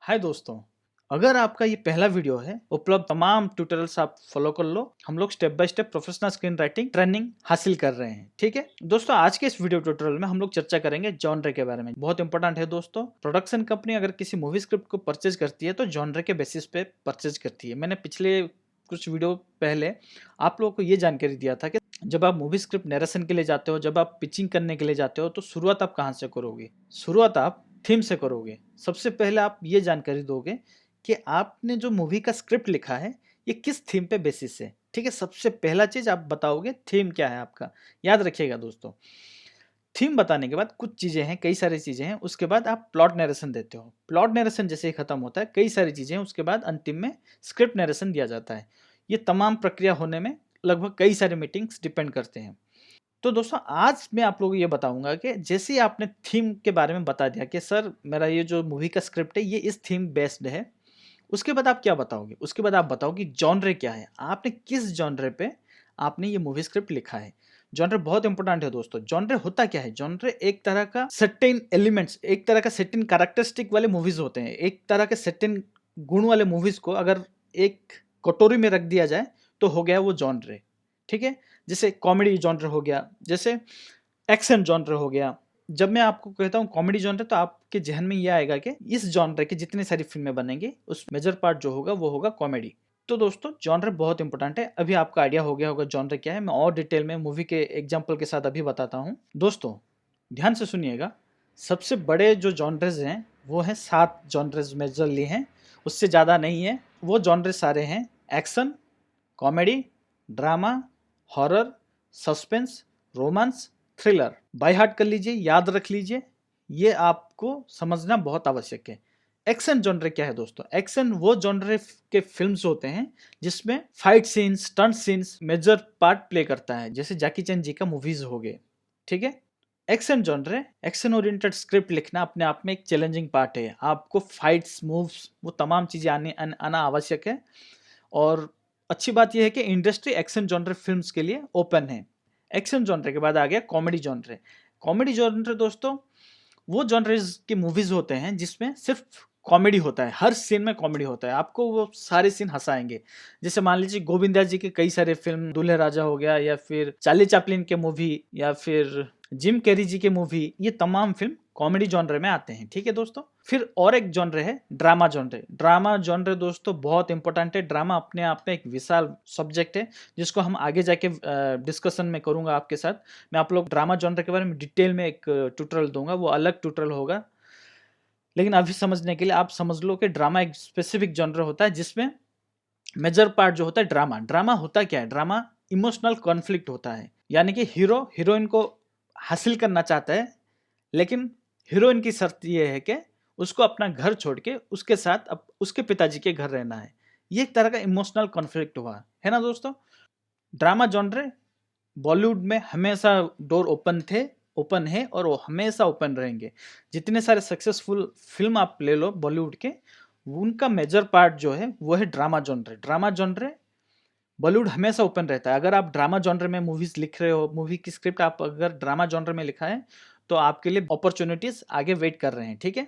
हाय दोस्तों, अगर आपका ये पहला वीडियो है, उपलब्ध तमाम ट्यूटोरियल्स आप फॉलो कर लो। हम लोग step by step professional screen writing training हासिल कर रहे हैं। ठीक है दोस्तों, आज के इस वीडियो ट्यूटोरियल में हम लोग चर्चा करेंगे जॉनर के बारे में। बहुत इंपॉर्टेंट है दोस्तों। प्रोडक्शन कंपनी अगर किसी मूवी स्क्रिप्ट को परचेज करती है तो जॉनर के बेसिस पे परचेज करती है। मैंने पिछले कुछ वीडियो पहले आप लोगों को ये जानकारी दिया था कि जब आप मूवी स्क्रिप्ट नरेशन के लिए जाते हो, जब आप पिचिंग करने के लिए जाते हो, तो शुरुआत आप कहाँ से करोगे? शुरुआत आप थीम से करोगे। सबसे पहले आप ये जानकारी दोगे कि आपने जो मूवी का स्क्रिप्ट लिखा है ये किस थीम पे बेसिस है। ठीक है, सबसे पहला चीज आप बताओगे थीम क्या है आपका। याद रखिएगा दोस्तों, थीम बताने के बाद कुछ चीजें हैं, कई सारी चीजें हैं, उसके बाद आप प्लॉट नरेशन देते हो। प्लॉट नरेशन जैसे ही खत्म होता है, कई सारी चीजें हैं, उसके बाद अंतिम में स्क्रिप्ट नरेशन दिया जाता है। ये तमाम प्रक्रिया होने में लगभग कई सारे मीटिंग्स डिपेंड करते हैं। तो दोस्तों, आज मैं आप लोगों को ये बताऊंगा कि जैसे ही आपने थीम के बारे में बता दिया कि सर मेरा ये जो मूवी का स्क्रिप्ट है ये इस थीम बेस्ड है, उसके बाद आप क्या बताओगे? उसके बाद आप बताओ कि जॉनरे क्या है, आपने किस जॉनरे पे आपने ये मूवी स्क्रिप्ट लिखा है। जॉनरे बहुत इंपॉर्टेंट है दोस्तों। जॉनरे होता क्या है? जॉनरे एक तरह का सर्टेन एलिमेंट्स, एक तरह का सर्टेन कैरेक्टरिस्टिक वाले मूवीज होते हैं। एक तरह के सर्टेन गुण वाले मूवीज को अगर एक कटोरी में रख दिया जाए तो हो गया वो जॉनरे। ठीक है, जैसे कॉमेडी जॉनर हो गया, जैसे एक्शन जॉनर हो गया। जब मैं आपको कहता हूँ कॉमेडी जॉनर तो आपके जहन में ये आएगा कि इस जॉनर की जितनी सारी फिल्में बनेंगी उस मेजर पार्ट जो होगा वो होगा कॉमेडी। तो दोस्तों, जॉनर बहुत इंपॉर्टेंट है। अभी आपका आइडिया हो गया होगा जॉनर क्या है। मैं और डिटेल में मूवी के एग्जाम्पल के साथ अभी बताता हूँ। दोस्तों ध्यान से सुनिएगा, सबसे बड़े जो जॉनर्स हैं वो हैं 7 जॉनर्स मेजरली हैं, उससे ज़्यादा नहीं है। वो जॉनर सारे हैं action, comedy, drama, horror, suspense, romance, thriller. By heart कर लीजिए, याद रख लीजिए, ये आपको समझना बहुत आवश्यक है। एक्शन जॉनर क्या है दोस्तों? एक्शन वो जॉनर के फिल्म्स होते हैं जिसमें fight scenes, stunt scenes major part play करता है, जैसे जैकी चैन जी का मूवीज हो गए। ठीक है, action genre, action oriented script लिखना अपने आप में एक चैलेंजिंग पार्ट है। आपको फाइट्स, मूव्स, वो तमाम चीजें आना आवश्यक है। और अच्छी बात यह है कि इंडस्ट्री एक्शन जॉनर फिल्म्स के लिए ओपन है। एक्शन जॉनर के बाद आ गया कॉमेडी जॉनर। कॉमेडी जॉनर दोस्तों वो जॉनर्स की मूवीज होते हैं जिसमें सिर्फ कॉमेडी होता है, हर सीन में कॉमेडी होता है, आपको वो सारे सीन हंसाएंगे। जैसे मान लीजिए गोविंदा जी के कई सारे फिल्म, दूल्हे राजा हो गया, या फिर चार्ली चैपलिन के मूवी, या फिर जिम कैरी जी के मूवी, ये तमाम फिल्म कॉमेडी जॉनर में आते हैं। ठीक है दोस्तों, फिर और एक जॉनर है ड्रामा जॉनर। ड्रामा जॉनर दोस्तों बहुत इंपॉर्टेंट है। ड्रामा अपने आप में एक विशाल सब्जेक्ट है जिसको हम आगे जाके डिस्कशन में करूंगा आपके साथ। मैं आप लोग ड्रामा जॉनर के बारे में डिटेल में एक ट्यूटोरियल दूंगा, वो अलग ट्यूटोरियल होगा। लेकिन अभी समझने के लिए आप समझ लो कि ड्रामा एक स्पेसिफिक जॉनर होता है जिसमें मेजर पार्ट जो होता है ड्रामा। ड्रामा होता क्या है? ड्रामा इमोशनल कॉन्फ्लिक्ट होता है, यानी कि हीरो हीरोइन को हासिल करना चाहता है, लेकिन हीरोइन की शर्त यह है कि उसको अपना घर छोड़ के उसके साथ अब उसके पिताजी के घर रहना है। ये एक तरह का इमोशनल कॉन्फ्लिक्ट हुआ है ना दोस्तों। ड्रामा जॉनर बॉलीवुड में हमेशा डोर ओपन थे, ओपन है, और वो हमेशा ओपन रहेंगे। जितने सारे सक्सेसफुल फिल्म आप ले लो बॉलीवुड के, उनका मेजर पार्ट जो है वो है drama genre. Drama genre Bollywood हमेशा ओपन रहता है। अगर आप ड्रामा जॉनर में मूवीज लिख रहे हो, मूवी की स्क्रिप्ट आप अगर ड्रामा जॉनर में लिखा है तो आपके लिए अपॉर्चुनिटीज आगे वेट कर रहे हैं। ठीक है,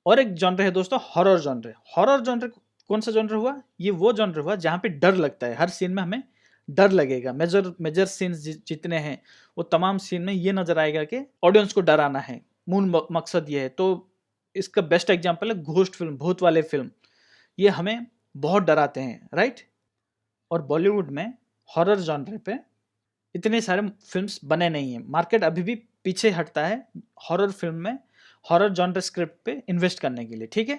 और एक जॉनर है दोस्तों हॉरर जॉनर। हॉरर जॉनर कौन सा जॉनर हुआ? ये वो जॉनर हुआ जहाँ पे डर लगता है, हर सीन में हमें डर लगेगा। मेजर मेजर सीन्स जितने हैं वो तमाम सीन में ये नजर आएगा कि ऑडियंस को डराना है, मूल मकसद ये है। तो इसका बेस्ट एग्जांपल है घोस्ट फिल्म, भूत वाले फिल्म। ये हमें बहुत डराते हैं, राइट? और बॉलीवुड में हॉरर जॉनर पे इतने सारे फिल्म्स बने नहीं हैं। मार्केट अभी भी पीछे हटता है हॉरर फिल्म में, हॉरर जॉनर स्क्रिप्ट पे इन्वेस्ट करने के लिए। ठीक है,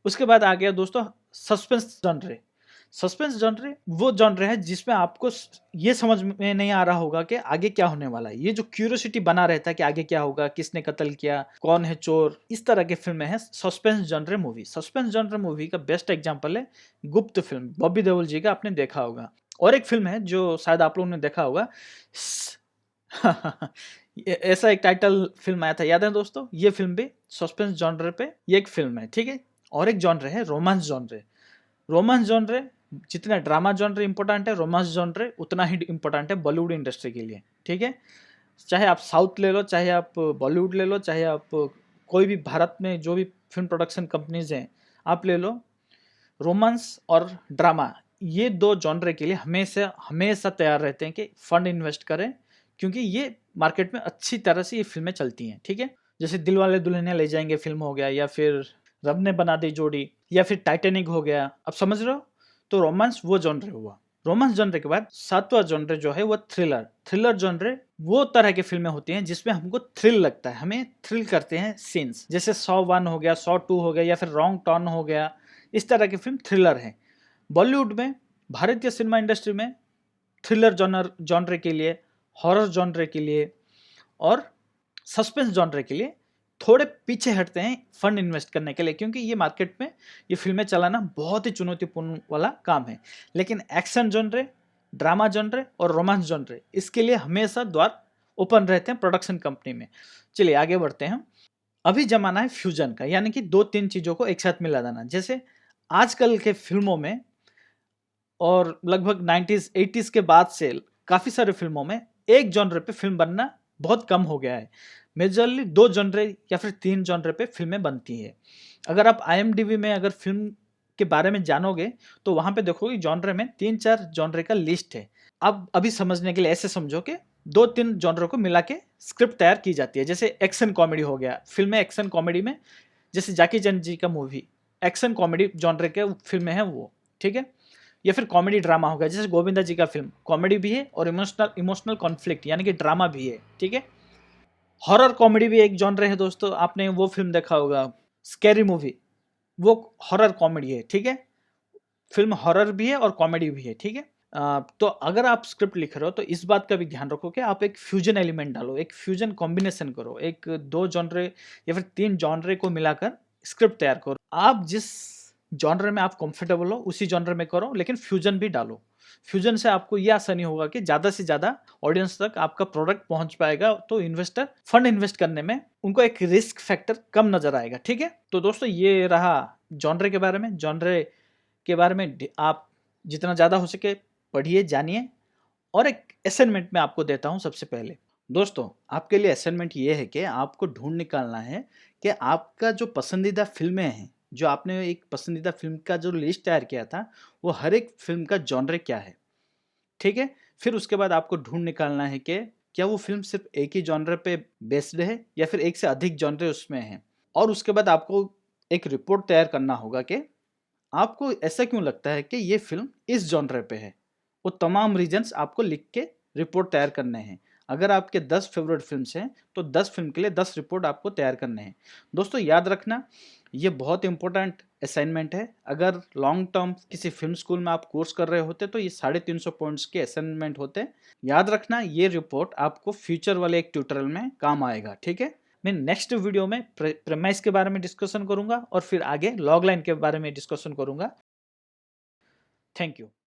उसके बाद आ गया दोस्तों सस्पेंस जॉनर। सस्पेंस जॉनर वो जॉनर है जिसमें आपको ये समझ में नहीं आ रहा होगा कि आगे क्या होने वाला है। ये जो क्यूरियोसिटी बना रहता है कि आगे क्या होगा, किसने कत्ल किया, कौन है चोर, इस तरह की फिल्में हैं suspense genre movie. Suspense genre movie का बेस्ट एग्जांपल है गुप्त फिल्म, बॉबी देओल जी का, आपने देखा होगा। और एक फिल्म है जो शायद आप लोगों ने देखा होगा ऐसा एक टाइटल फिल्म आया था, याद है दोस्तों? ये फिल्म भी सस्पेंस जॉनर पे ये एक फिल्म है। ठीक है, और एक जॉनर है रोमांस जॉनर। रोमांस जॉनर जितना ड्रामा जॉनर इंपॉर्टेंट है, रोमांस जॉनर उतना ही इंपॉर्टेंट है बॉलीवुड इंडस्ट्री के लिए। ठीक है, चाहे आप साउथ ले लो, चाहे आप बॉलीवुड ले लो, चाहे आप कोई भी भारत में जो भी फिल्म प्रोडक्शन कंपनीज हैं, आप ले लो रोमांस और ड्रामा, ये 2 जॉनरे के लिए हमेशा हमेशा तैयार रहते हैं कि फंड इन्वेस्ट करें, क्योंकि ये मार्केट में अच्छी तरह से ये फिल्में चलती हैं, ठीक है। जैसे दिलवाले दुल्हनिया ले जाएंगे फिल्म हो गया, या फिर रब ने बना दी जोड़ी, या फिर टाइटैनिक हो गया, अब समझ रहे हो। तो रोमांस वो जॉनरे हुआ। रोमांस जॉनरे के बाद 7वां जॉनरे जो है वो थ्रिलर। थ्रिलर जॉनरे वो तरह की फिल्में होती हैं जिसमें हमको थ्रिल लगता है, हमें थ्रिल करते हैं सीन्स, जैसे 100 हो गया, 100 हो गया, या फिर रॉन्ग टर्न हो गया, इस तरह की फिल्म थ्रिलर है। बॉलीवुड में, भारतीय सिनेमा इंडस्ट्री में थ्रिलर जॉनरे के लिए, हॉरर जॉनरे के लिए और सस्पेंस जॉनरे के लिए थोड़े पीछे हटते हैं फंड इन्वेस्ट करने के लिए, क्योंकि ये मार्केट में ये फिल्में चलाना बहुत ही चुनौतीपूर्ण वाला काम है। लेकिन एक्शन जॉनरे, ड्रामा जॉनरे और रोमांस जॉनरे, इसके लिए हमेशा द्वार ओपन रहते हैं प्रोडक्शन कंपनी में। चलिए आगे बढ़ते हैं। अभी जमाना है फ्यूजन का, यानी कि 2-3 चीज़ों को एक साथ मिला देना। जैसे आजकल के फिल्मों में और लगभग 90s 80s के बाद से काफ़ी सारे फिल्मों में एक जॉनर पे फिल्म बनना बहुत कम हो गया है। मेजरली 2 जॉनरे या फिर 3 जॉनरे पे फिल्में बनती है। अगर आप IMDb में अगर फिल्म के बारे में जानोगे तो वहाँ पे देखोगे जॉनरे में 3-4 जॉनरे का लिस्ट है। अब अभी समझने के लिए ऐसे समझो कि 2-3 जॉनरों को मिला के स्क्रिप्ट तैयार की जाती है। जैसे एक्शन कॉमेडी हो गया, फिल्में एक्शन कॉमेडी में जैसे जैकी चैन जी का मूवी एक्शन कॉमेडी जॉनरे के फिल्में हैं वो, ठीक है। या फिर कॉमेडी ड्रामा हो गया, जैसे गोविंदा जी का फिल्म कॉमेडी भी है और इमोशनल कॉन्फ्लिक्ट यानी कि ड्रामा भी है, ठीक है। हॉरर कॉमेडी भी एक जॉनर है दोस्तों, आपने वो फिल्म देखा होगा स्कैरी मूवी, वो हॉरर कॉमेडी है, ठीक है। फिल्म हॉरर भी है और कॉमेडी भी है, ठीक है। तो अगर आप स्क्रिप्ट लिख रहे हो तो इस बात का भी ध्यान रखो कि आप एक फ्यूजन एलिमेंट डालो, एक फ्यूजन कॉम्बिनेशन करो, एक 2 जॉनरे या फिर 3 जॉनरे को मिलाकर स्क्रिप्ट तैयार करो। आप जिस जॉनर में आप कंफर्टेबल हो उसी जॉनर में करो, लेकिन फ्यूजन भी डालो। फ्यूजन से आपको यह आसानी होगा कि ज़्यादा से ज़्यादा ऑडियंस तक आपका प्रोडक्ट पहुंच पाएगा, तो इन्वेस्टर फंड इन्वेस्ट करने में उनको एक रिस्क फैक्टर कम नजर आएगा, ठीक है। तो दोस्तों ये रहा जॉनरे के बारे में। जॉनरे के बारे में आप जितना ज़्यादा हो सके पढ़िए, जानिए। और एक असाइनमेंट मैं आपको देता हूँ सबसे पहले। दोस्तों आपके लिए असाइनमेंट ये है कि आपको ढूंढ निकालना है कि आपका जो पसंदीदा फिल्में हैं, जो आपने एक पसंदीदा फिल्म का जो लिस्ट तैयार किया था, वो हर एक फिल्म का जॉनर क्या है, ठीक है। फिर उसके बाद आपको ढूंढ निकालना है कि क्या वो फिल्म सिर्फ एक ही जॉनर पे बेस्ड है या फिर एक से अधिक जॉनर उसमें हैं। और उसके बाद आपको एक रिपोर्ट तैयार करना होगा कि आपको ऐसा क्यों लगता है कि ये फिल्म इस जॉनर पे है। वो तमाम रीजंस आपको लिख के रिपोर्ट तैयार करने हैं। अगर आपके 10 फेवरेट फिल्म्स हैं तो 10 फिल्म के लिए 10 रिपोर्ट आपको तैयार करने हैं। दोस्तों याद रखना, ये बहुत इंपॉर्टेंट असाइनमेंट है। अगर लॉन्ग टर्म किसी फिल्म स्कूल में आप कोर्स कर रहे होते तो ये 350 पॉइंट्स के असाइनमेंट होते। याद रखना ये रिपोर्ट आपको फ्यूचर वाले एक ट्यूटोरियल में काम आएगा, ठीक है। मैं नेक्स्ट वीडियो में प्रेमाइस के बारे में डिस्कशन करूंगा और फिर आगे लॉग लाइन के बारे में डिस्कशन करूंगा। Thank you.